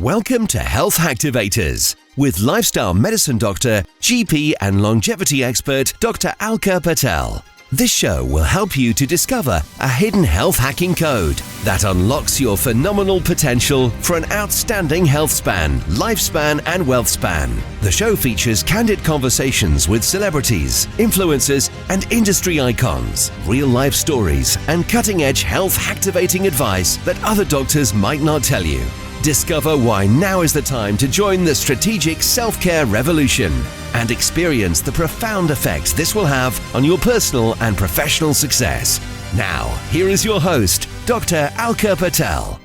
Welcome to Health Hacktivators with lifestyle medicine doctor, GP and longevity expert Dr. Alka Patel. This show will help you to discover a hidden health hacking code that unlocks your phenomenal potential for an outstanding health span, lifespan and wealth span. The show features candid conversations with celebrities, influencers and industry icons, real-life stories and cutting-edge health activating advice that other doctors might not tell you. Discover why now is the time to join the strategic self-care revolution and experience the profound effects this will have on your personal and professional success. Now, here is your host, Dr. Alka Patel.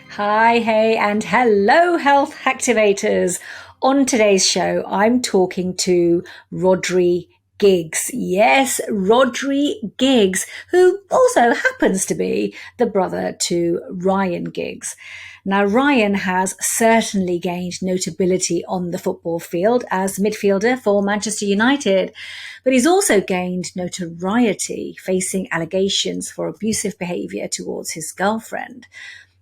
Hi, hey, and hello, Health Hacktivators. On today's show, I'm talking to Rhodri Giggs. Yes, Rhodri Giggs, who also happens to be the brother to Ryan Giggs. Now, Ryan has certainly gained notability on the football field as midfielder for Manchester United, but he's also gained notoriety facing allegations for abusive behaviour towards his girlfriend.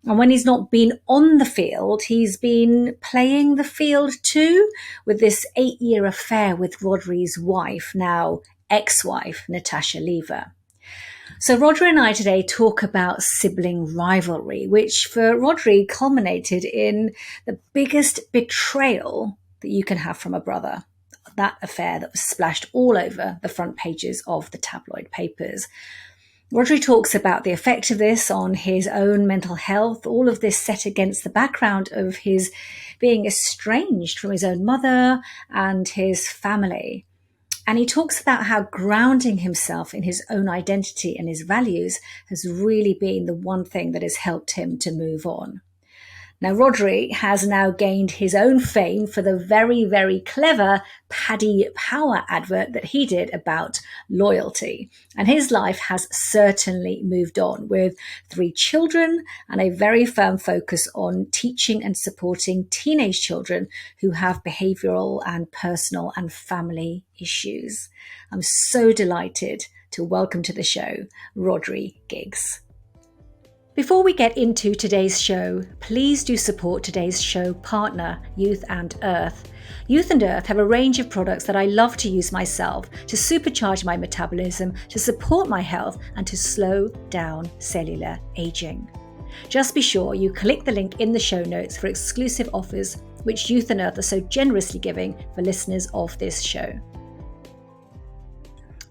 And when he's not been on the field, he's been playing the field too, with this 8-year affair with Rhodri's wife, now ex-wife, Natasha Lever. So Rhodri and I today talk about sibling rivalry, which for Rhodri culminated in the biggest betrayal that you can have from a brother. That affair that was splashed all over the front pages of the tabloid papers. Rhodri talks about the effect of this on his own mental health, all of this set against the background of his being estranged from his own mother and his family. And he talks about how grounding himself in his own identity and his values has really been the one thing that has helped him to move on. Now, Rhodri has now gained his own fame for the very, very clever Paddy Power advert that he did about loyalty. And his life has certainly moved on with 3 children and a very firm focus on teaching and supporting teenage children who have behavioural and personal and family issues. I'm so delighted to welcome to the show, Rhodri Giggs. Before we get into today's show, please do support today's show partner, Youth and Earth. Youth and Earth have a range of products that I love to use myself to supercharge my metabolism, to support my health, and to slow down cellular aging. Just be sure you click the link in the show notes for exclusive offers, which Youth and Earth are so generously giving for listeners of this show.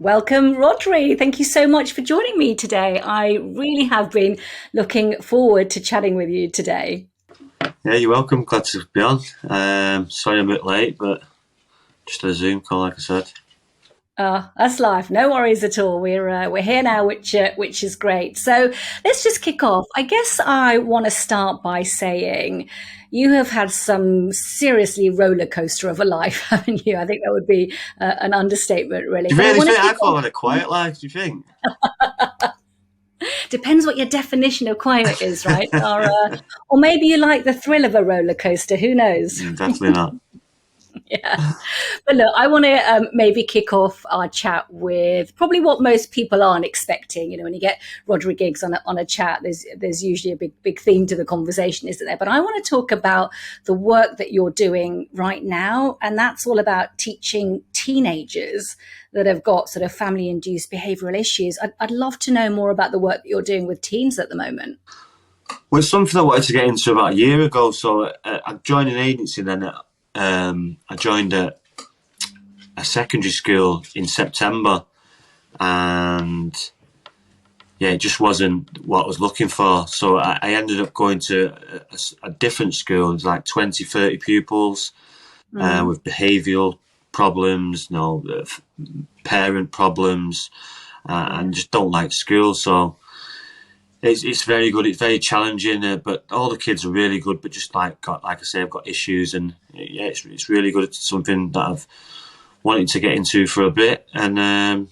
Welcome, Rhodri. Thank you so much for joining me today. I really have been looking forward to chatting with you today. Yeah, you're welcome. Glad to be on. Sorry I'm a bit late, but just a Zoom call, like I said. That's life. No worries at all. We're here now, which is great. So let's just kick off. I guess I want to start by saying you have had some seriously roller coaster of a life, haven't you? I think that would be an understatement, really. Do you really think I thought I had a quiet life? Do you think? Depends what your definition of quiet is, right? Or maybe you like the thrill of a roller coaster. Who knows? Definitely not. Yeah. But look, I want to maybe kick off our chat with probably what most people aren't expecting. You know, when you get Rhodri Giggs on a chat, there's usually a big theme to the conversation, isn't there? But I want to talk about the work that you're doing right now. And that's all about teaching teenagers that have got sort of family-induced behavioural issues. I'd love to know more about the work that you're doing with teens at the moment. Well, it's something I wanted to get into about a year ago. So I joined an agency then. I joined a secondary school in September, and yeah, it just wasn't what I was looking for. So I ended up going to a different school. It was like 20, 30 pupils with behavioural problems, parent problems, and just don't like school. So it's very good. It's very challenging, but all the kids are really good. But just like I say, I've got issues, and yeah, it's really good. It's something that I've wanted to get into for a bit, and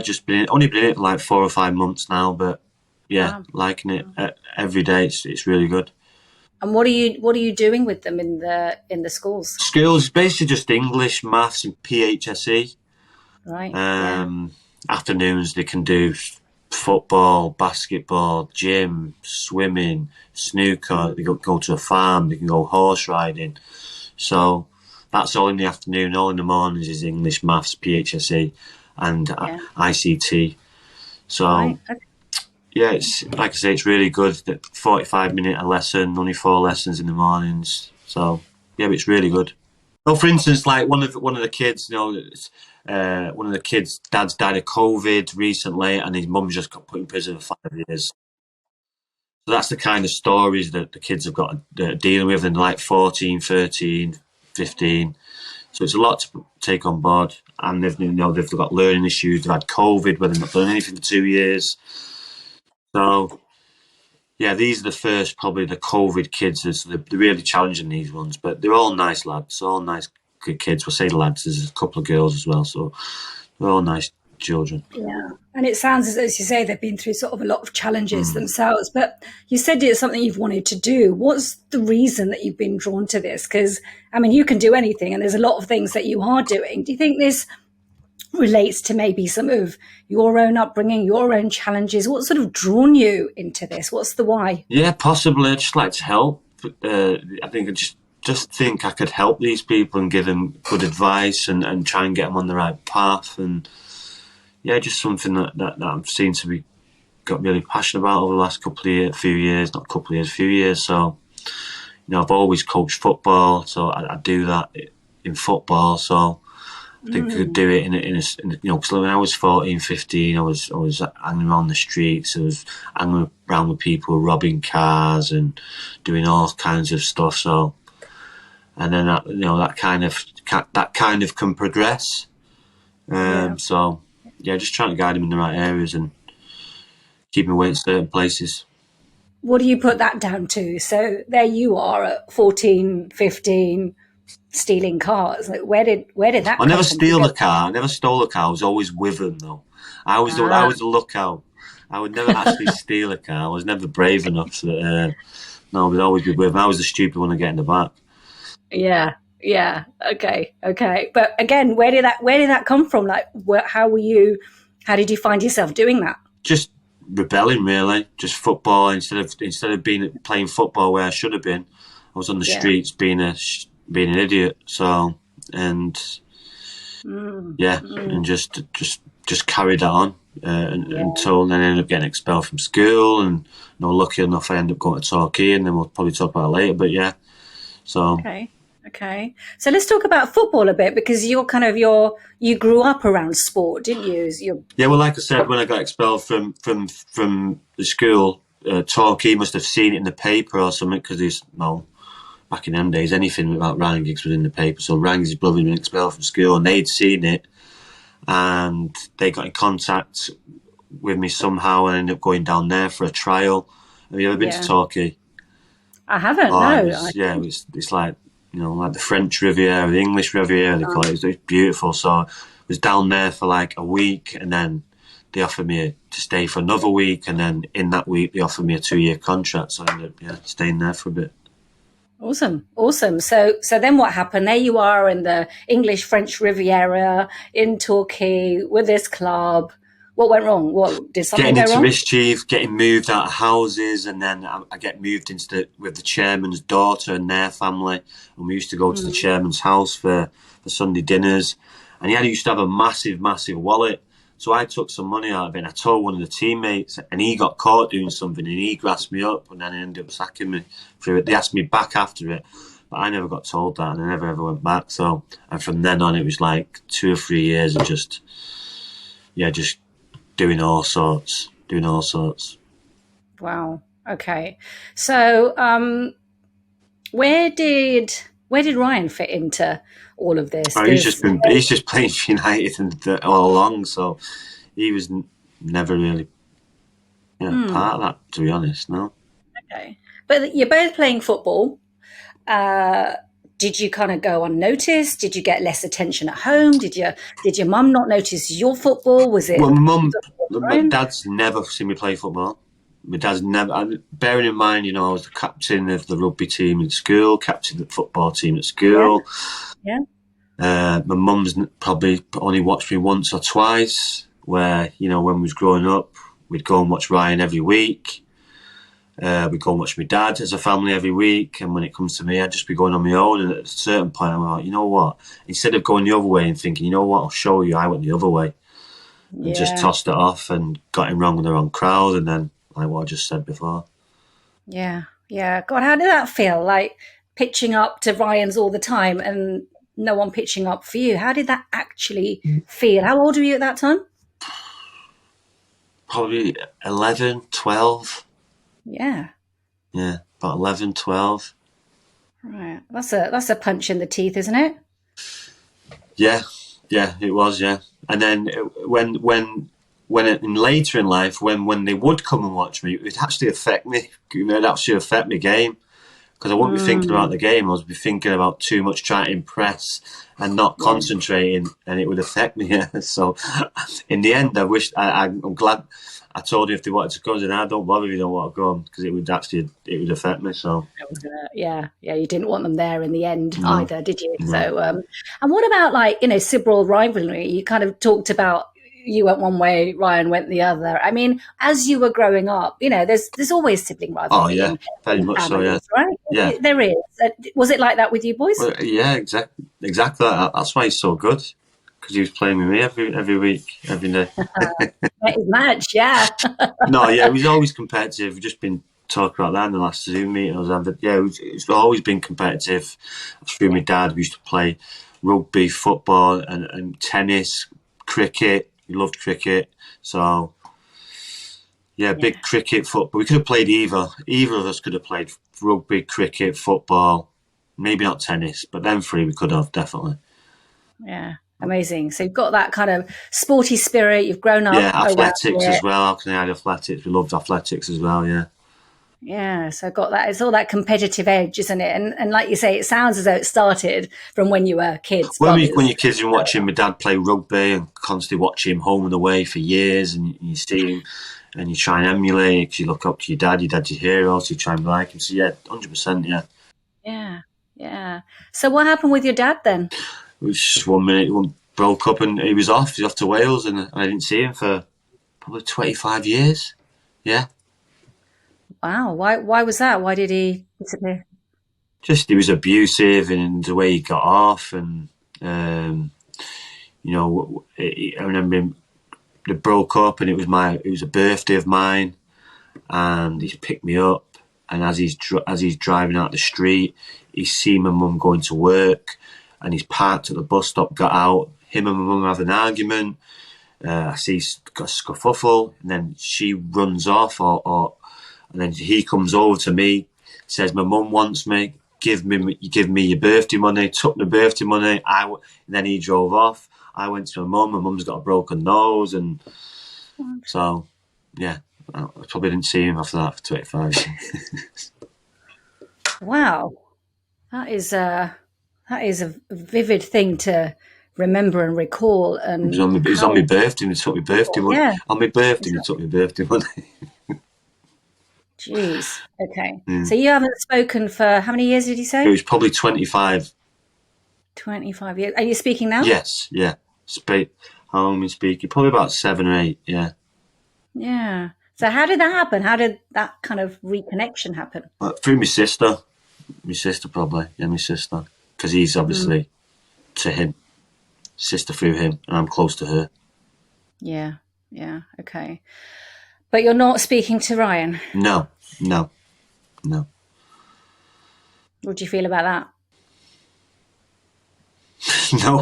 just only been in it for like 4 or 5 months now. But yeah, liking it every day. It's really good. And what are you doing with them in the schools? Schools basically just English, maths, and PHSE. Right. Afternoons they can do football, basketball, gym, swimming, snooker. They go to a farm. They can go horse riding. So that's all in the afternoon. All in the mornings is English, maths, PHSE, and ICT. So Right. Okay. yeah, it's like I say, it's really good. That 45-minute a lesson, only 4 lessons in the mornings. So yeah, but it's really good. Well, for instance, like one of the kids, one of the kids' dad's died of COVID recently, and his mum just got put in prison for 5 years. So that's the kind of stories that the kids have got dealing with, and like 14, 13, 15. So it's a lot to take on board, and they've got learning issues. They've had COVID, where they've not done anything for 2 years. So yeah, these are probably the COVID kids. They're really challenging, these ones, but they're all nice lads, all nice good kids. We'll say lads. There's a couple of girls as well, so they're all nice children. Yeah. And it sounds as you say, they've been through sort of a lot of challenges themselves. But you said it's something you've wanted to do. What's the reason that you've been drawn to this? Because, I mean, you can do anything, and there's a lot of things that you are doing. Do you think this relates to maybe some of your own upbringing, your own challenges? What sort of drawn you into this? What's the why? Yeah, possibly. I'd just like to help. I think I just think I could help these people and give them good advice and try and get them on the right path. And yeah, just something that I've seen to be got really passionate about over the last few years. So, I've always coached football, so I do that in football. So I think I could do it because when I was 14, 15, I was hanging around the streets. I was hanging around with people robbing cars and doing all kinds of stuff. So, and then that kind of can progress. So yeah, just trying to guide them in the right areas and keep them away at certain places. What do you put that down to? So there you are at 14, 15, stealing cars. Like, where did that I never come from? steal a car. I never stole a car. I was always with them though. I was the lookout. I would never actually steal a car. I was never brave enough. So, no, I would always be with them. I was the stupid one to get in the back. Yeah. Okay. But again, where did that come from? Like, how did you find yourself doing that? Just rebelling, really. Just football instead of playing football where I should have been. I was on the streets being an idiot. So and and just carried that on until then I ended up getting expelled from school. And lucky enough, I ended up going to Torquay, and then we'll probably talk about it later. But yeah, so okay. So let's talk about football a bit, because you grew up around sport, didn't you? Yeah, well, like I said, when I got expelled from the school, Torquay must have seen it in the paper or something, because back in them days, anything about Ryan Giggs was in the paper. So Ryan Giggs' brother had been expelled from school, and they'd seen it, and they got in contact with me somehow, and ended up going down there for a trial. Have you ever been to Torquay? I haven't. No. It's like like the French Riviera, the English Riviera, they call it. It's beautiful. So I was down there for like a week, and then they offered me to stay for another week, and then in that week they offered me a 2-year contract. So I ended up staying there for a bit. Awesome. So then what happened? There you are in the English French Riviera in Torquay with this club. What went wrong? What did something go wrong? Getting into mischief, getting moved out of houses, and then I get moved with the chairman's daughter and their family, and we used to go to the chairman's house for Sunday dinners, and he used to have a massive wallet. So I took some money out of it, and I told one of the teammates, and he got caught doing something, and he grasped me up, and then he ended up sacking me for it. They asked me back after it, but I never got told that, and I never ever went back. So, and from then on, it was like 2 or 3 years of just doing all sorts. Wow. Okay. So, where did Ryan fit into all of this? He's just playing for United all along, so he was never really part of that, to be honest. No. Okay, but you're both playing football. Did you kind of go unnoticed? Did you get less attention at home? Did your mum not notice your football? Was it? Well, my dad's never seen me play football. My dad's never. Bearing in mind, I was the captain of the rugby team in school, captain of the football team at school. Yeah. My mum's probably only watched me once or twice, where when we was growing up, we'd go and watch Ryan every week. We'd go and watch my dad as a family every week. And when it comes to me, I'd just be going on my own. And at a certain point, I'm like, you know what? Instead of going the other way and thinking, you know what, I'll show you, I went the other way. And just tossed it off and got him wrong with the wrong crowd. And then, like what I just said before. Yeah. God, how did that feel? Like pitching up to Ryan's all the time and no one pitching up for you. How did that actually feel? How old were you at that time? Probably 11, 12. Yeah. Yeah, about 11, 12. Right. That's a punch in the teeth, isn't it? Yeah, it was, yeah. And then later in life, when they would come and watch me, it would actually affect me. It would actually affect my game. Because I wouldn't be thinking about the game. I would be thinking about too much trying to impress and not concentrating, and it would affect me. So, in the end, I'm glad I told you if they wanted to come, then I don't bother if you don't want to come, because it would affect me. So, yeah, you didn't want them there in the end either, did you? No. So, and what about sibling rivalry? You kind of talked about. You went one way, Ryan went the other. I mean, as you were growing up, there's always sibling rivalry. Oh yeah, very much so. Yeah, right. Yeah, there is. Was it like that with you boys? Well, yeah, exactly. That's why he's so good, because he was playing with me every week, every day. His match, yeah. No, yeah, he's always competitive. We've just been talking about that in the last Zoom meeting. It's always been competitive. Through my dad, we used to play rugby, football, and tennis, cricket. He loved cricket, so big cricket, football. We could have played either. Either of us could have played rugby, cricket, football. Maybe not tennis, but them three we could have, definitely. Yeah, amazing. So you've got that kind of sporty spirit. You've grown up. Yeah, athletics as well. How can I add athletics? We loved athletics as well. Yeah. Yeah, so got that. It's all that competitive edge, isn't it? And like you say, it sounds as though it started from when you were kids. When you're kids and watching my dad play rugby and constantly watching him home and away for years, and you see him and you try and emulate, because you look up to your dad's your hero, so you try and be like him. So yeah, 100%, yeah. Yeah. So what happened with your dad then? It was just 1 minute, broke up and he was off. He was off to Wales, and I didn't see him for probably 25 years. Yeah. Wow. Why was that? Why did he disappear? Just he was abusive in the way he got off, and I remember they broke up, and it was a birthday of mine, and he picked me up, and as he's driving out the street, he's seen my mum going to work, and he's parked at the bus stop, got out. Him and my mum have an argument. I see he's got a scuffle, and then she runs off, and then he comes over to me, says, "My mum wants me. Give me your birthday money." Took my birthday money. And then he drove off. I went to my mum. My mum's got a broken nose, and so yeah, I probably didn't see him after that for 25 years. Wow, that is a vivid thing to remember and recall. And it was on my birthday, and he took my birthday money. Yeah. On my birthday, he took my birthday money. Jeez. Okay. So you haven't spoken for how many years did you say? It was probably 25. 25 years. Are you speaking now? Yes. Yeah. How long have we speaking? Probably about 7 or 8. Yeah. Yeah. So how did that happen? How did that kind of reconnection happen? Through my sister. My sister probably. Yeah, my sister. Because he's obviously to him. Sister through him, and I'm close to her. Yeah. Okay. But you're not speaking to Ryan? No. What do you feel about that? No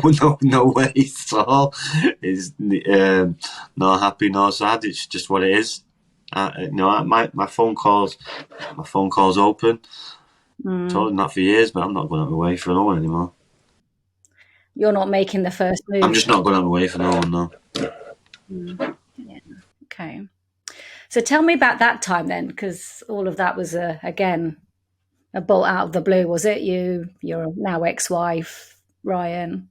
way at all. It's not happy, nor sad. It's just what it is. My phone calls open. Told him that for years, but I'm not going out of my way for no one anymore. You're not making the first move. I'm just not going out of my way for no one, no. Yeah. Okay. So tell me about that time then, because all of that was again a bolt out of the blue, was it? Your now ex-wife, Ryan.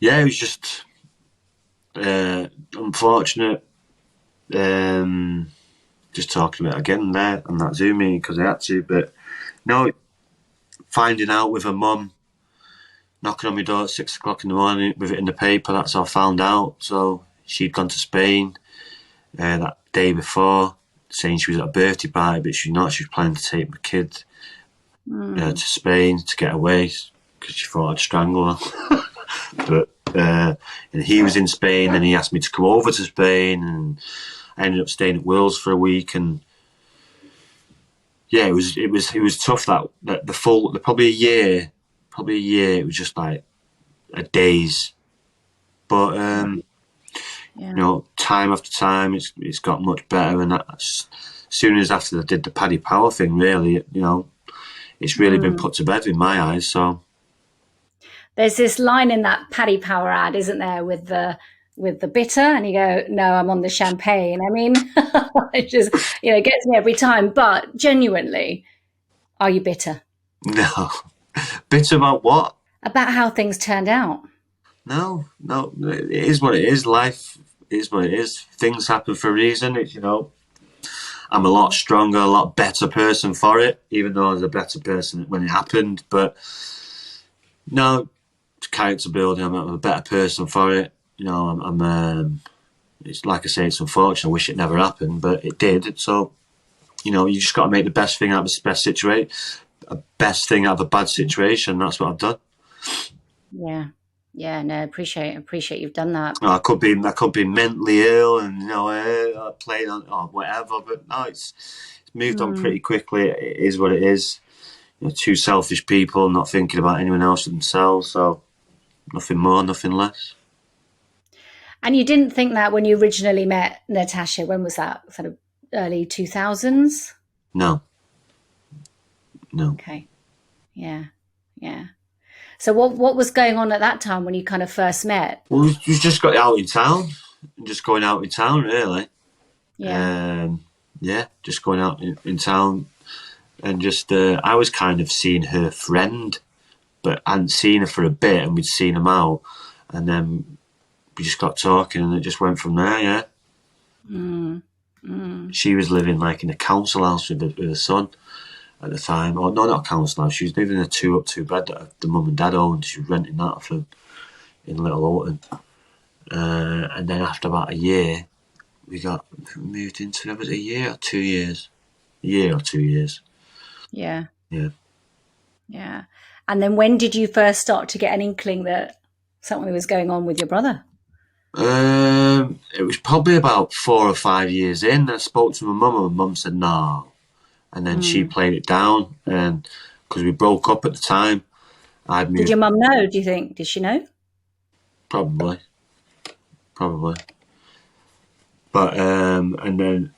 Yeah, it was just unfortunate. Just talking about it again there on that Zoom meeting because I had to, but no, finding out with her mum, knocking on my door at 6:00 in the morning with it in the paper. That's how I found out. So she'd gone to Spain. that day before, saying she was at a birthday party, but she's not. She was planning to take my kid to Spain to get away because she thought I'd strangle her. But and he was in Spain, and he asked me to come over to Spain, and I ended up staying at Will's for a week, and yeah, it was tough. That probably a year. It was just like a daze, but you know, time after time, it's got much better, and as soon as after I did the Paddy Power thing, really, you know, it's really been put to bed in my eyes. So there's this line in that Paddy Power ad, isn't there, with the bitter, and you go, "No, I'm on the champagne." I mean, it just, you know, it gets me every time. But genuinely, are you bitter no, bitter about what? about how things turned out? No, it is what it is. Life is what it is. Things happen for a reason. It's, you know, I'm a lot stronger, a lot better person for it, even though I was a better person when it happened. But no, it's character building. I'm a better person for it. You know, it's like I say, it's unfortunate. I wish it never happened, but it did. So, you know, you just got to make the best thing out of the best situation, a best thing out of a bad situation. That's what I've done. Yeah, no, appreciate you've done that. I could be mentally ill, and you know, playing on or whatever. But no, it's moved on pretty quickly. It is what it is. You know, two selfish people, not thinking about anyone else but themselves. So nothing more, nothing less. And you didn't think that when you originally met Natasha? When was that? Sort of early 2000s? No. Okay. Yeah. So what was going on at that time when you kind of first met? Well, we just got out in town, just going out in town, really. Yeah. Just going out in town, and just I was kind of seeing her friend, but I hadn't seen her for a bit, and we'd seen him out, and then we just got talking, and it just went from there. Yeah. She was living like in a council house with her son at the time. Or no, not a council house. She was living in a 2-up-2 bed that the mum and dad owned. She was renting that off them in Little Alton. And then after about a year, we moved into it. Was it a year or 2 years? A year or 2 years. Yeah. Yeah. And then when did you first start to get an inkling that something was going on with your brother? It was probably about 4 or 5 years in. I spoke to my mum, and my mum said no. And then she played it down, and because we broke up at the time, I'd moved. Did your mum know? Do you think? Did she know? Probably. But and then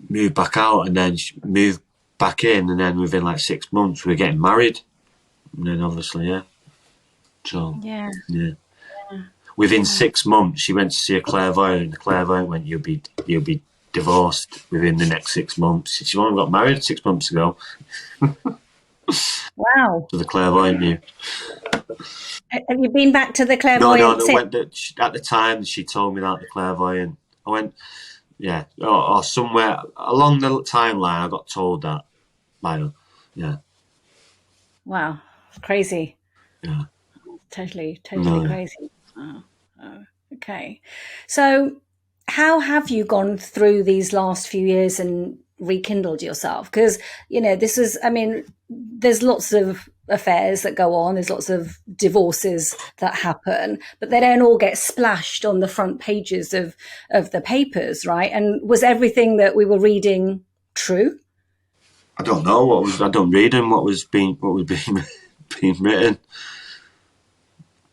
moved back out, and then moved back in, and then within like 6 months we were getting married, and then obviously So yeah. Within 6 months, she went to see a clairvoyant, and the clairvoyant went, "You'll be divorced within the next 6 months." She only got married 6 months ago. Wow. So the clairvoyant knew. Have you been back to the clairvoyant? No. At the time she told me that, the clairvoyant, I went, yeah, or somewhere along the timeline, I got told that by her. Yeah. Wow, crazy. Yeah. Totally crazy. Oh, okay. So how have you gone through these last few years and rekindled yourself? Because, you know, there's lots of affairs that go on, there's lots of divorces that happen, but they don't all get splashed on the front pages of the papers, right? And was everything that we were reading true? I don't know I don't read them, what was being being written.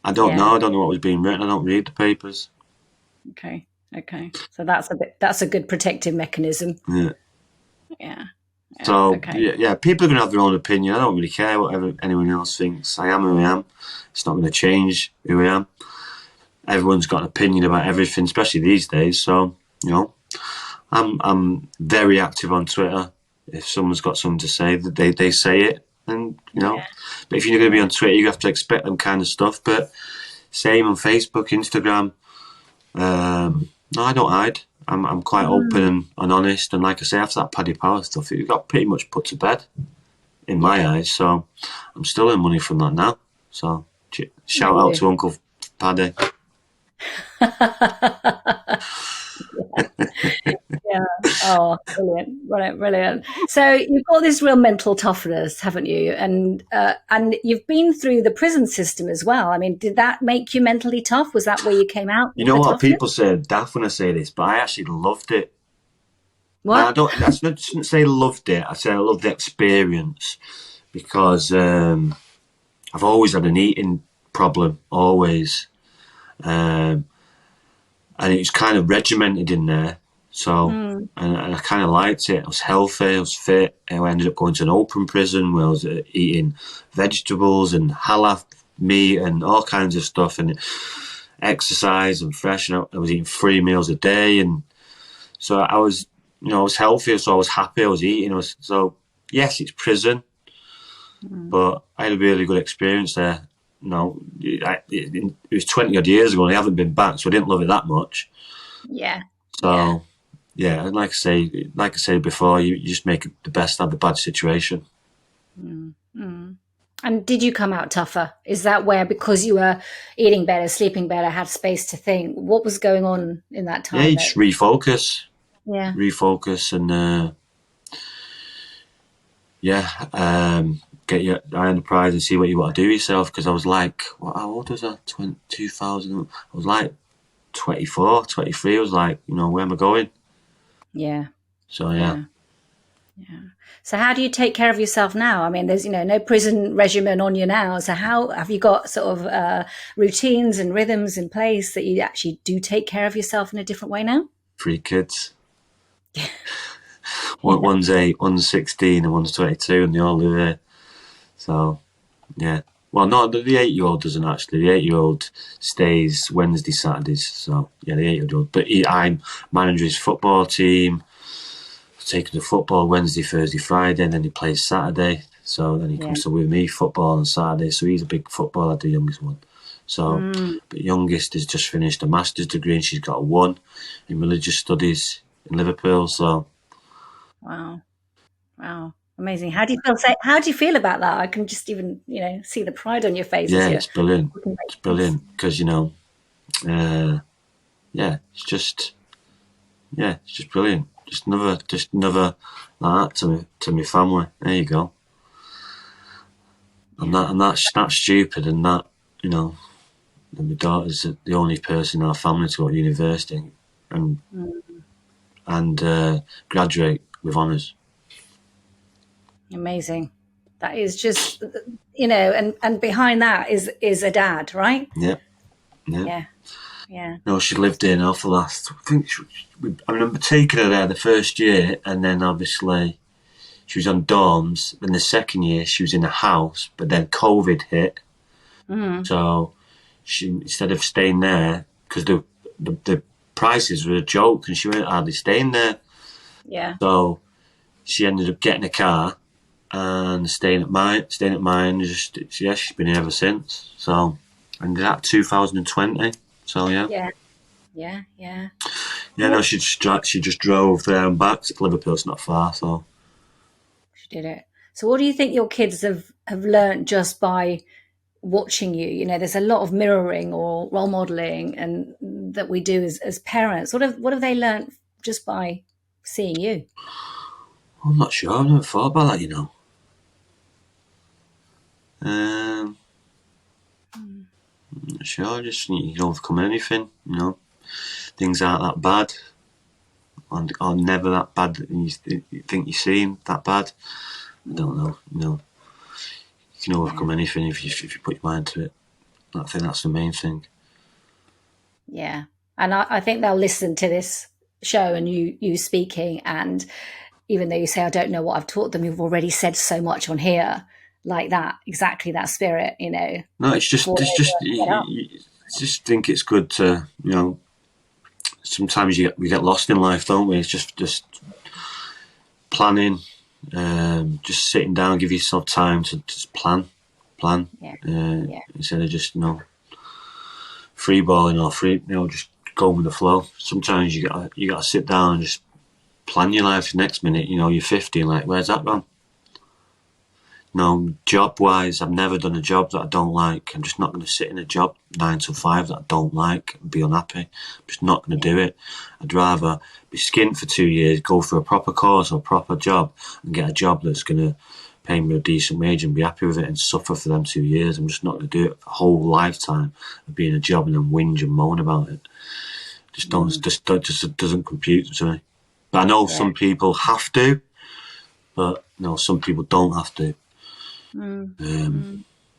I don't know what was being written. I don't read the papers. Okay. So that's a good protective mechanism. Yeah. So people are going to have their own opinion. I don't really care whatever anyone else thinks. I am who I am. It's not going to change who I am. Everyone's got an opinion about everything, especially these days. So, you know, I'm very active on Twitter. If someone's got something to say, they say it. And, you know, but if you're going to be on Twitter, you have to expect them kind of stuff. But same on Facebook, Instagram. No, I don't hide. I'm quite open and honest. And like I say, after that Paddy Power stuff, it got pretty much put to bed in my eyes. So I'm still in money from that now. So shout out to Uncle Paddy. Yeah. Oh, brilliant, brilliant, brilliant. So you've got this real mental toughness, haven't you? And you've been through the prison system as well. I mean, did that make you mentally tough? Was that where you came out You with know the what? toughness? People say daft when I say this, but I actually loved it. And I What? don't. I shouldn't say loved it. I say I loved the experience because I've always had an eating problem, always, and it was kind of regimented in there. So, Mm, and I kind of liked it. I was healthy, I was fit. I ended up going to an open prison where I was eating vegetables and halal meat and all kinds of stuff, and exercise and fresh. And I was eating 3 meals a day, and so I was, I was healthier, so I was happy. I was eating. So yes, it's prison, mm. but I had a really good experience there. It was 20 odd years ago, and I haven't been back, so I didn't love it that much. Yeah, yeah. So yeah, and like I said before, you just make the best out of a bad situation. Mm, mm. And did you come out tougher? Is that where, because you were eating better, sleeping better, had space to think, what was going on in that Yeah, time you that, just refocus, yeah. and get your eye on the prize and see what you want to do yourself. Because I was like, how old was I? 2000. I was like 24, 23. I was like, where am I going? Yeah, So yeah. yeah, yeah. So how do you take care of yourself now? I mean, there's, no prison regimen on you now. So how have you got sort of routines and rhythms in place that you actually do take care of yourself in a different way now? 3 kids. Yeah. One's 8, one's 16, and one's 22, and they all live here. So yeah. Well, no, the 8-year-old doesn't actually. The 8-year-old stays Wednesday, Saturdays. So yeah, the 8-year-old. But I'm manager his football team. Take him to football Wednesday, Thursday, Friday, and then he plays Saturday. So then he Yeah. comes to with me football on Saturday. So he's a big footballer, the youngest one. So, Mm, but youngest has just finished a master's degree, and she's got a 1 in religious studies in Liverpool. So wow. Wow. Amazing. How do you feel? How do you feel about that? I can just even, see the pride on your face as yeah, you're it's brilliant. talking about It's kids. brilliant because yeah, it's just brilliant. Just another like that to my family. There you go. And Yeah. that's stupid, and that you know, and my daughter's the only person in our family to go to university and Mm, graduate with honours. amazing. That is just, and behind that is a dad, right? Yeah, yeah. Yeah. Yeah. No, she lived here now for the last. I remember taking her there the first year, and then obviously she was on dorms. Then the second year she was in a house, but then COVID hit, Mm, so she instead of staying there because the prices were a joke, and she weren't hardly staying there. yeah. So she ended up getting a car and staying at mine. Yeah, she's been here ever since. So, and that 2020. So yeah, Yeah. Yeah. Yeah. yeah. No, she just drove there and back to Liverpool. It's not far. So She did it. So what do you think your kids have learned just by watching you? There's a lot of mirroring or role modeling and that we do as parents. What have they learned just by seeing you? I'm not sure. I've never thought about that. Um, I'm not sure. Just you can overcome anything. Things aren't that bad, or never that bad that you think you've seen that bad. I don't know. You can Yeah. overcome anything if you put your mind to it. I think that's the main thing. Yeah. And I think they'll listen to this show and you speaking. And even though you say, I don't know what I've taught them, you've already said so much on here like that, exactly that spirit, No, it's just before it's they just go and get up. you just think it's good to Sometimes we get lost in life, don't we? It's just planning, just sitting down, give yourself time to just plan, Yeah. uh, Yeah. instead of just free balling or just going with the flow. Sometimes you gotta sit down and just plan your life. The next minute, you're 50, and like, where's that gone? No, job-wise, I've never done a job that I don't like. I'm just not going to sit in a job 9 to 5 that I don't like and be unhappy. I'm just not going to do it. I'd rather be skint for 2 years, go for a proper course or a proper job and get a job that's going to pay me a decent wage and be happy with it and suffer for them 2 years. I'm just not going to do it for a whole lifetime of being a job and then whinge and moan about it. Just doesn't compute to me. But I know some people have to, but no, some people don't have to.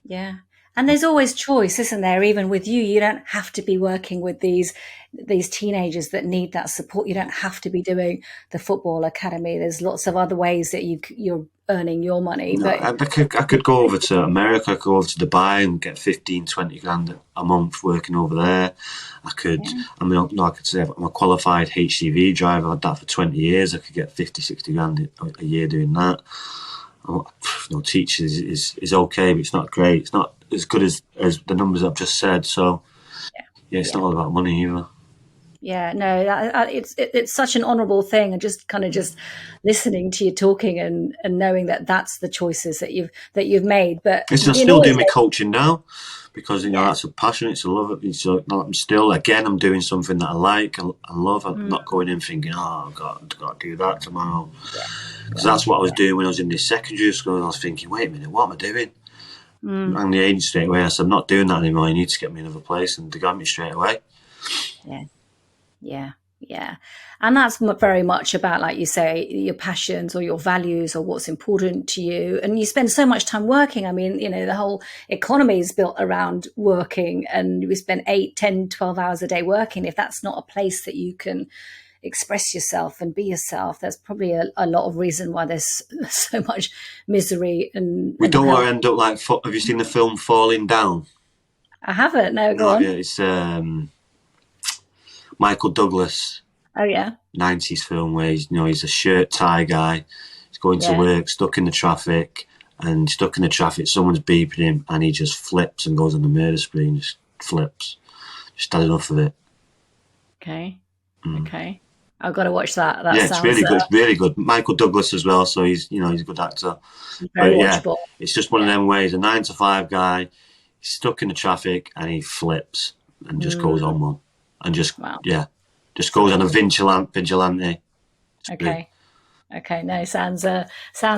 Yeah. And there's always choice, isn't there? Even with you, you don't have to be working with these teenagers that need that support. You don't have to be doing the football academy. There's lots of other ways that you're earning your money. No, But I could go over to America, I could go over to Dubai and get 15, 20 grand a month working over there. I could, I could say I'm a qualified HGV driver. I had that for 20 years. I could get 50, 60 grand a year doing that. Teachers is okay, but it's not great. It's not as good as the numbers I've just said. So, it's not all about money either. Yeah, no, it's such an honourable thing, and just listening to you talking and knowing that that's the choices that you've made. But I still do my coaching now because that's a passion. It's a love. I'm still I'm doing something that I like. I love. I'm not going in thinking, I've got to do that tomorrow. Because that's what I was doing when I was in this secondary school. And I was thinking, wait a minute, what am I doing? I rang the agent straight away. I said, I'm not doing that anymore. You need to get me another place, and they got me straight away. Yeah. And that's very much about, like you say, your passions or your values or what's important to you. And you spend so much time working. I mean, the whole economy is built around working, and we spend 8, 10, 12 hours a day working. If that's not a place that you can express yourself and be yourself, there's probably a lot of reason why there's so much misery. And we don't want to end up like, have you seen the film Falling Down? I haven't. No, go on. Yeah, it's Michael Douglas. Oh yeah. 90s film where he's a shirt tie guy. He's going to work, stuck in the traffic, someone's beeping him, and he just flips and goes on the murder spree and just flips. Just had enough of it. Okay. I've got to watch that. It's really good. It's really good. Michael Douglas as well, so he's a good actor. Very watchable. It's just one of them ways. A 9 to 5 guy, he's stuck in the traffic and he flips and just goes on one. And just goes on a vigilante. Okay. No, sounds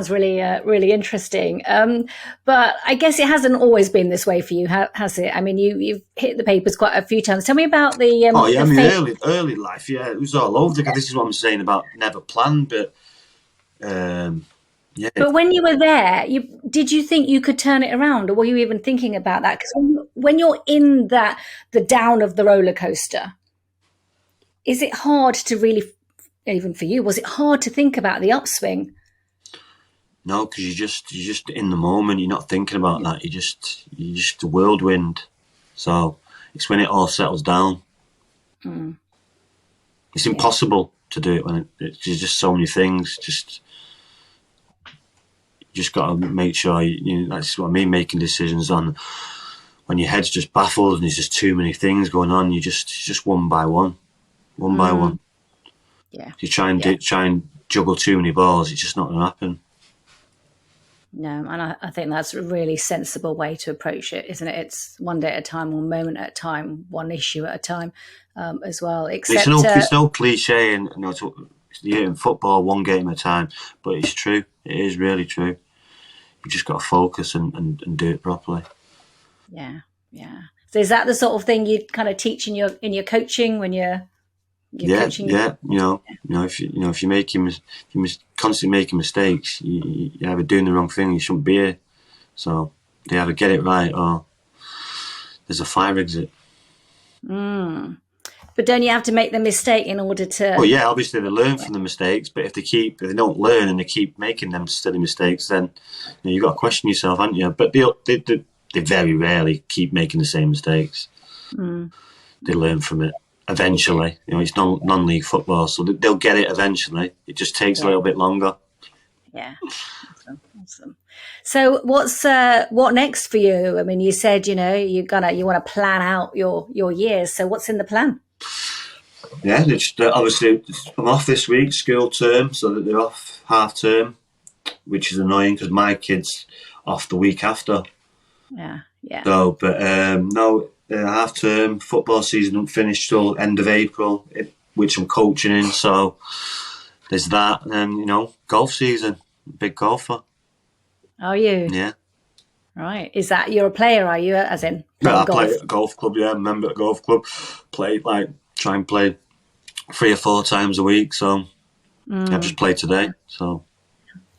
really really interesting. But I guess it hasn't always been this way for you, has it? I mean, you've hit the papers quite a few times. Tell me about the. Early life. Yeah, it was all over. This is what I'm saying about never planned, but. But when you were there, did you think you could turn it around, or were you even thinking about that? Because when you're in the down of the roller coaster, is it hard to really, even for you, was it hard to think about the upswing? No, because you're just in the moment. You're not thinking about that. You're just a whirlwind. So it's when it all settles down. It's impossible to do it when there's just so many things. You just got to make sure, that's what I mean, making decisions on when your head's just baffled and there's just too many things going on. It's just one by one. By one. Yeah. If you try and juggle too many balls, it's just not going to happen. No, and I think that's a really sensible way to approach it, isn't it? It's one day at a time, one moment at a time, one issue at a time, as well. Except it's no cliche, and in football, one game at a time, but it's true. It is really true. You just got to focus and do it properly. Yeah. So is that the sort of thing you kind of teach in your coaching when you're coaching? Yeah. If you're constantly making mistakes, you're either doing the wrong thing. You shouldn't be here. So they either get it right or there's a fire exit. But don't you have to make the mistake in order to? Well, yeah, obviously they learn from the mistakes, but if they don't learn and they keep making them silly mistakes, then you've got to question yourself, haven't you? But they very rarely keep making the same mistakes. They learn from it eventually. It's non-league football, so they'll get it eventually. It just takes a little bit longer. Yeah, awesome. So what next for you? I mean, you said you want to plan out your years. So what's in the plan? Yeah, obviously I'm off this week, school term, so that they're off half term, which is annoying because my kids off the week after. Yeah, yeah. So, but no, half term football season won't finish till end of April, which I'm coaching in. So there's that, and then golf season. Big golfer. Are you? Yeah. Right. Is that you're a player? Are you? As in Yeah, I golf? play at a golf club. Yeah, I'm a member at a golf club. Try and play 3 or 4 times a week. So I've just played today. So.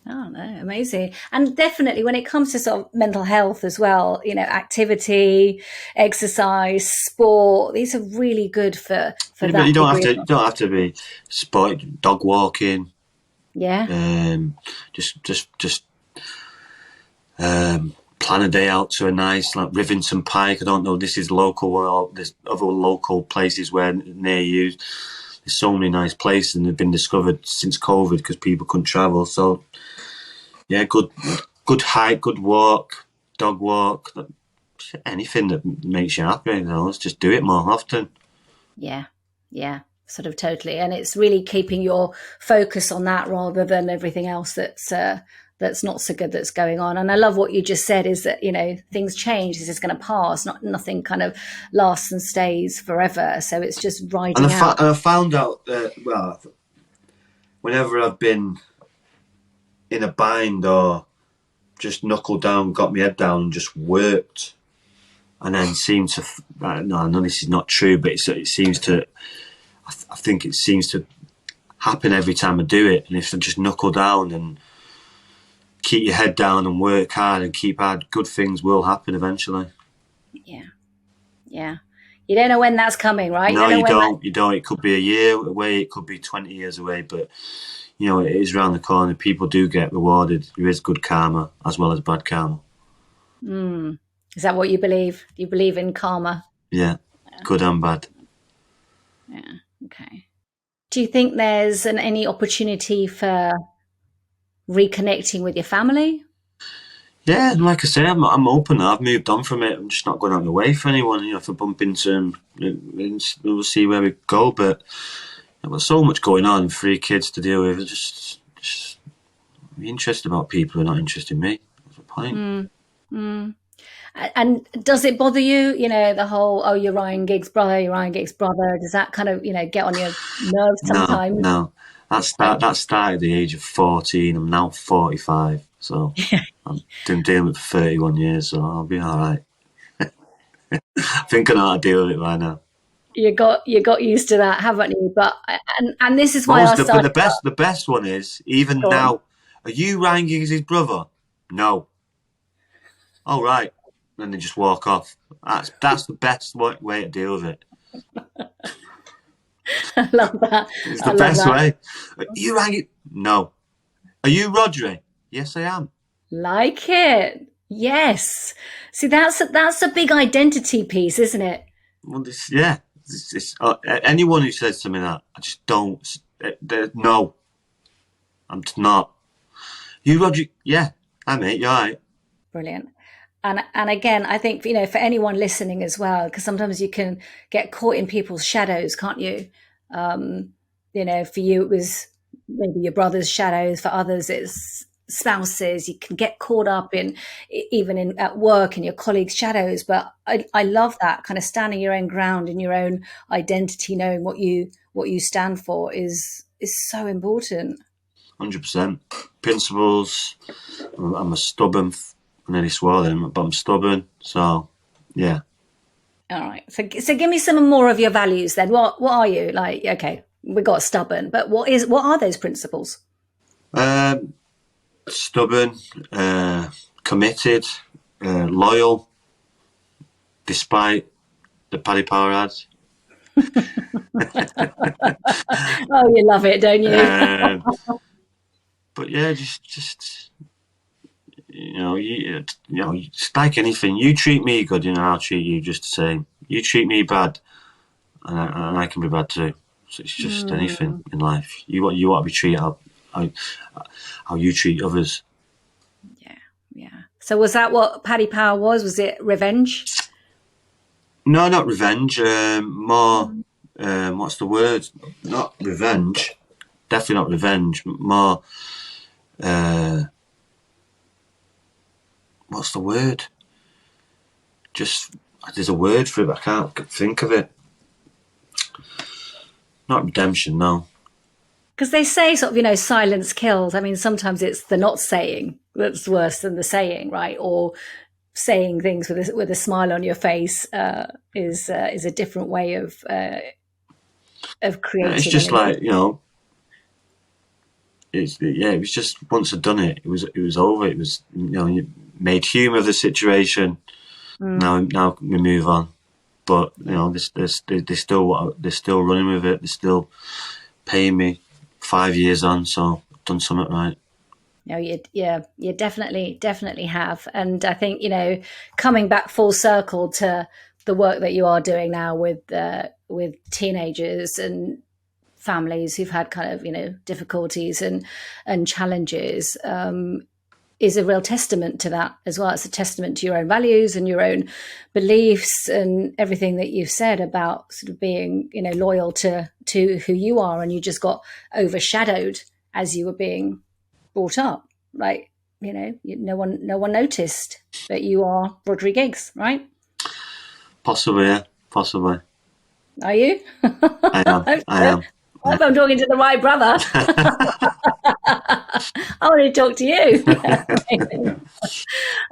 Oh no, amazing. And definitely when it comes to sort of mental health as well, activity, exercise, sport, these are really good for Yeah, that. but you don't have to be sport, dog walking. Yeah. Just plan a day out to a nice like Rivington Pike. I don't know. This is local. Well, there's other local places where near you. There's so many nice places, and they've been discovered since COVID because people couldn't travel. So, yeah, good hike, good walk, dog walk, anything that makes you happy. Let's just do it more often. Yeah, sort of totally. And it's really keeping your focus on that rather than everything else that's not so good that's going on. And I love what you just said is that, things change. This is going to pass. Nothing kind of lasts and stays forever. So it's just riding out. And I found out that, whenever I've been in a bind or just knuckled down, got my head down and just worked, and then seemed to, I know this is not true, but it seems to, I think it seems to happen every time I do it. And if I just knuckle down and keep your head down and work hard and keep hard, good things will happen eventually. Yeah. You don't know when that's coming, right? No, you don't. It could be a year away. It could be 20 years away. But, it is around the corner. People do get rewarded. There is good karma as well as bad karma. Is that what you believe? Do you believe in karma? Yeah. Good and bad. Yeah. Okay. Do you think there's any opportunity for reconnecting with your family? Yeah, and like I say, I'm open. I've moved on from it. I'm just not going out of the way for anyone. If I bump into them, we'll see where we go. But there's so much going on, 3 kids to deal with. Just be interested about people who are not interested in me. That's the point. And does it bother you, the whole, you're Ryan Giggs' brother, does that kind of, get on your nerves sometimes? No. That started at the age of 14. I'm now 45. So I've been dealing with it for 31 years, so I'll be all right. I think I know how to deal with it by now. You got used to that, haven't you? But and this is why I started. But the best one is, even now, are you Ryan Giggs' brother? No. Oh, right. And they just walk off. That's the best way to deal with it. I love that. It's the best way. Are you Ryan Giggs? No. Are you Rhodri? Yes, I am. Like it. Yes. See, that's a big identity piece, isn't it? Well, anyone who says to me that, I just don't. No. I'm not. You, Rhodri? Yeah. Hi, mate. You're all right. Brilliant. And again, I think, for anyone listening as well, because sometimes you can get caught in people's shadows, can't you? For you, it was maybe your brother's shadows. For others, it's spouses. You can get caught up at work in your colleagues' shadows. But I love that kind of standing your own ground in your own identity, knowing what you stand for is so important. 100%. Principles. I'm a stubborn. I nearly swore then, but I'm stubborn. So, yeah. All right. So give me some more of your values then. What are you like? Okay, we got stubborn, but what are those principles? Stubborn, committed, loyal, despite the Paddy Power ads. Oh, you love it, don't you? But yeah, just it's like anything. You treat me good, I'll treat you just the same. You treat me bad, and I can be bad too. So it's just anything in life. You want to be treated how you treat others. Yeah. So was that what Paddy Power was? Was it revenge? No, not revenge. More. What's the word? Not revenge. Definitely not revenge. More. what's the word? Just, there's a word for it, but I can't think of it. Not redemption, no. Because they say sort of, silence kills. I mean, sometimes it's the not saying that's worse than the saying, right? Or saying things with a smile on your face is a different way of creating. It's just like, it was just, once I'd done it, it was over. It was, you made humour of the situation. Now we move on. But they're still running with it. They're still paying me 5 years on, so I've done something right. No, you definitely have. And I think, coming back full circle to the work that you are doing now with teenagers and families who've had kind of, difficulties and challenges, is a real testament to that as well. It's a testament to your own values and your own beliefs and everything that you've said about sort of being, loyal to who you are. And you just got overshadowed as you were being brought up. Like, no one noticed that you are Rhodri Giggs, right? Possibly, yeah. Possibly. Are you? I am. I am. I hope I'm talking to the right brother. I want to talk to you.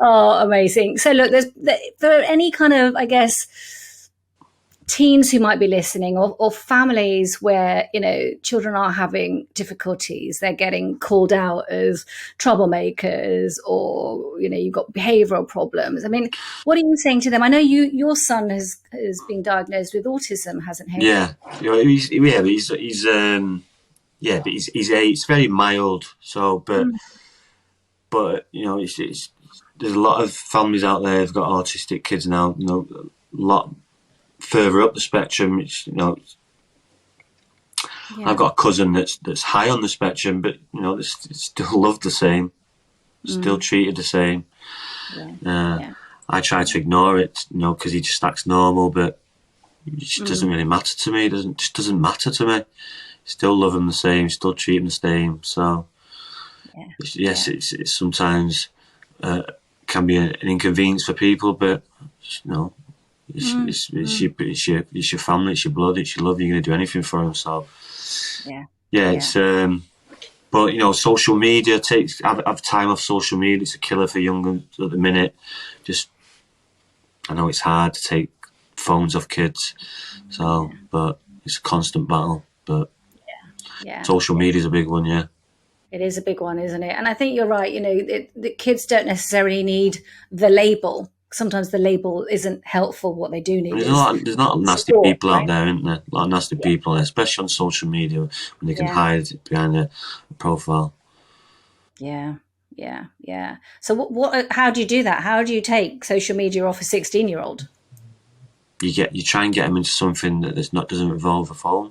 Oh, amazing. So look, there are any kind of, I guess, teens who might be listening or families where, children are having difficulties. They're getting called out as troublemakers or, you've got behavioural problems. I mean, what are you saying to them? I know your son has been diagnosed with autism, hasn't he? Yeah. It's very mild. So, but there's a lot of families out there who've got autistic kids now, a lot further up the spectrum. I've got a cousin that's high on the spectrum, but it's still loved the same, still treated the same. I try to ignore it, because he just acts normal, but it just doesn't really matter to me. It just doesn't matter to me. Still love him the same, still treat him the same. So it's sometimes can be an inconvenience for people, but it's your family, it's your blood, it's your love. You're going to do anything for them. So it's but social media have time off social media. It's a killer for young at the minute. Just, I know it's hard to take phones off kids, but it's a constant battle. But social media is a big one. Yeah, it is a big one, isn't it? And I think you're right. The kids don't necessarily need the label. Sometimes the label isn't helpful. What they do need there's not nasty people out there, isn't there? A lot of nasty people, especially on social media, when they can hide behind a profile. Yeah. So what? How do you do that? How do you take social media off a 16-year-old? You try and get them into something that doesn't involve a phone.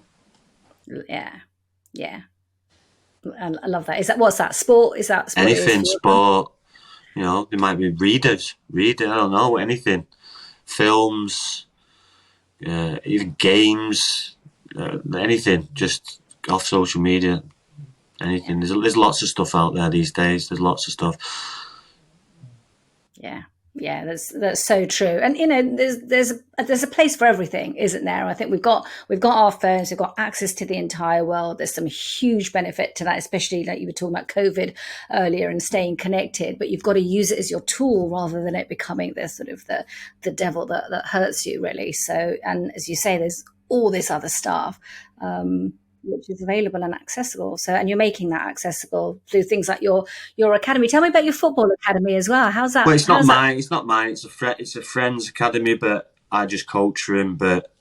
Yeah. I love that. What's that? Sport? Is that sport? Anything, sport. They might be readers, I don't know, anything. Films, even games, anything, just off social media. Anything. There's lots of stuff out there these days. There's lots of stuff. Yeah, that's so true. And there's a place for everything, isn't there? I think we've got our phones, we've got access to the entire world. There's some huge benefit to that, especially like you were talking about COVID earlier and staying connected. But you've got to use it as your tool rather than it becoming the sort of the devil that hurts you, really. So, and as you say, there's all this other stuff which is available and accessible. So, and you're making that accessible through things like your academy. Tell me about your football academy as well. How's that? Well, it's not mine. It's not mine. It's a friend's academy, but I just coach for him. But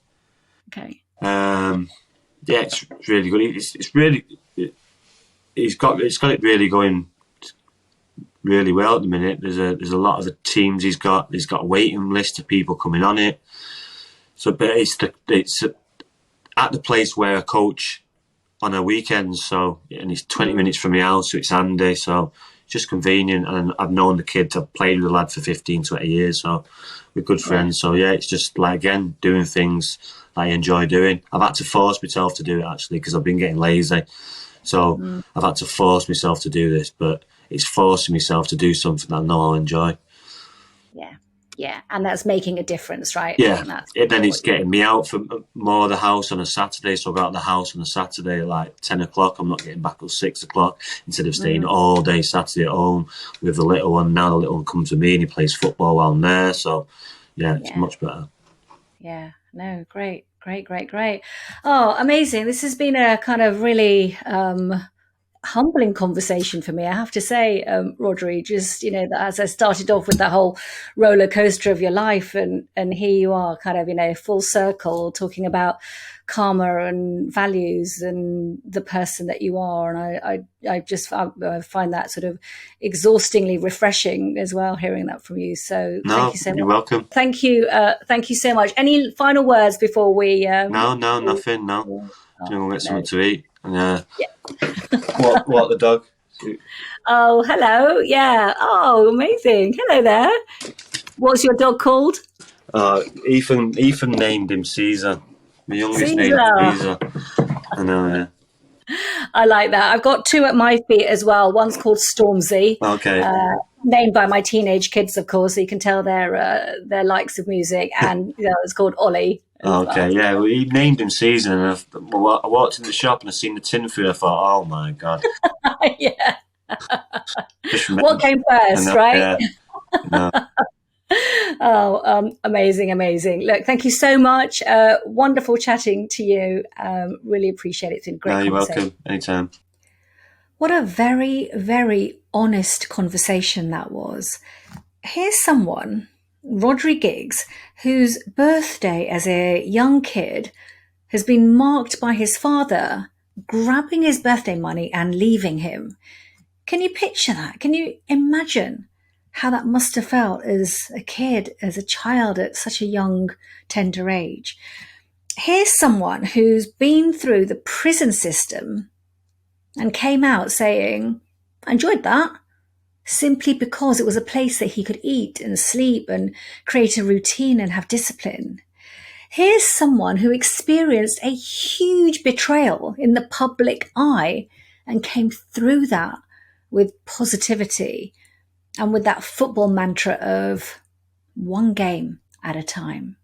okay. It's really good. It's really. It's got it really going really well at the minute. There's a lot of the teams he's got. He's got a waiting list of people coming on it. So, but it's at the place where I coach on our weekends, and it's 20 minutes from my house, so it's handy, so it's just convenient. And I've known the kids, I've played with the lad for 15, 20 years, so we're good friends. So it's just like, again, doing things I enjoy doing. I've had to force myself to do it, actually, because I've been getting lazy. So I've had to force myself to do this, but it's forcing myself to do something that I know I'll enjoy. Yeah, and that's making a difference, right? I Yeah, think that's then it's what getting me out from more of the house on a Saturday. So I go out of the house on a Saturday at like 10 o'clock. I'm not getting back till 6 o'clock instead of staying all day Saturday at home with the little one. Now the little one comes with me and he plays football while I'm there. So yeah, it's much better. Yeah, no, great. Oh, amazing. This has been a kind of really humbling conversation for me, I have to say, Rhodri. Just that as I started off with that whole roller coaster of your life, and here you are, kind of full circle, talking about karma and values and the person that you are. And I just find that sort of exhaustingly refreshing as well, hearing that from you. So thank you so much. You're welcome. Thank you so much. Any final words before we? No, nothing. No, we'll get something to eat. And, Yeah. what the dog? Oh, hello. Yeah. Oh, amazing. Hello there. What's your dog called? Ethan named him Caesar. My youngest named Caesar. I know, yeah. I like that. I've got two at my feet as well. One's called Stormzy. Okay. Named by my teenage kids, of course. So you can tell their likes of music. And it's called Ollie. Okay, yeah. Well, he named him Caesar, and I walked in the shop and I seen the tin food. I thought, oh my god. Yeah. What came first, right? Yeah. Oh, amazing. Look, thank you so much. Wonderful chatting to you. Really appreciate it. It's been great. You're welcome. Anytime. What a very, very honest conversation that was. Here's someone, Rhodri Giggs, whose birthday as a young kid has been marked by his father grabbing his birthday money and leaving him. Can you picture that? Can you imagine how that must have felt as a kid, as a child at such a young, tender age? Here's someone who's been through the prison system and came out saying, I enjoyed that, simply because it was a place that he could eat and sleep and create a routine and have discipline. Here's someone who experienced a huge betrayal in the public eye and came through that with positivity and with that football mantra of one game at a time.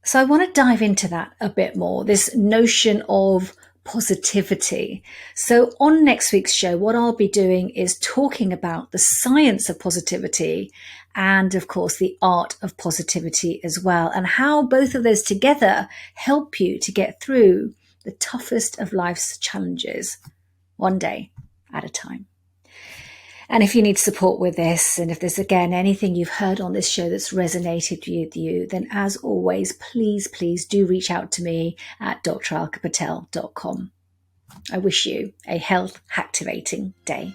So I want to dive into that a bit more, this notion of positivity. So on next week's show, what I'll be doing is talking about the science of positivity and, of course, the art of positivity as well, and how both of those together help you to get through the toughest of life's challenges, one day at a time. And if you need support with this, and if there's, again, anything you've heard on this show that's resonated with you, then as always, please do reach out to me at dralkapatel.com. I wish you a health activating day.